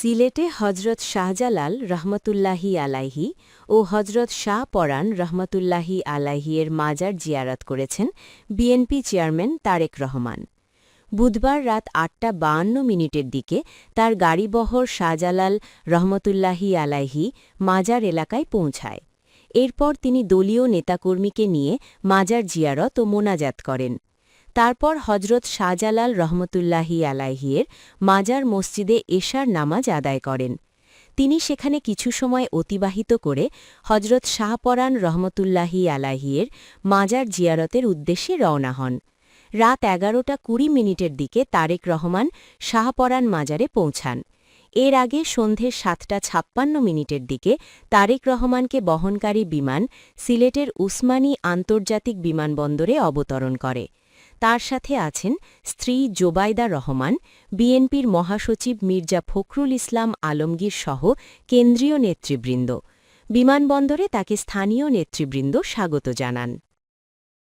সিলেটে হজরত শাহজালাল রহমতুল্লাহি আলাইহি ও হজরত শাহ পরাণ রহমতুল্লাহি আলাইহি এর মাজার জিয়ারত করেছেন বিএনপি চেয়ারম্যান তারেক রহমান। বুধবার রাত ৮টা ৫২ মিনিটের দিকে তার গাড়িবহর শাহজালাল রহমতুল্লাহি আলাইহি মাজার এলাকায় পৌঁছায়। এরপর তিনি দলীয় নেতাকর্মীকে নিয়ে মাজার জিয়ারত ও মোনাজাত করেন। তারপর হজরত শাহজালাল রহমতুল্লাহি আলাইহির মাজার মসজিদে এশার নামাজ আদায় করেন। তিনি সেখানে কিছু সময় অতিবাহিত করে হজরত শাহপরাণ রহমতুল্লাহি আলাইহির মাজার জিয়ারতের উদ্দেশ্যে রওনা হন। রাত ১১টা ২০ মিনিটের দিকে তারেক রহমান শাহপরাণ মাজারে পৌঁছান। এর আগে সন্ধে ৭টা ৫৬ মিনিটের দিকে তারেক রহমানকে বহনকারী বিমান সিলেটের উসমানী আন্তর্জাতিক বিমানবন্দরে অবতরণ করে। তার সাথে আছেন স্ত্রী জোবাইদা রহমান, বিএনপির মহাসচিব মির্জা ফখরুল ইসলাম আলমগীর সহ কেন্দ্রীয় নেতৃবৃন্দ। বিমানবন্দরে তাকে স্থানীয় নেতৃবৃন্দ স্বাগত জানান।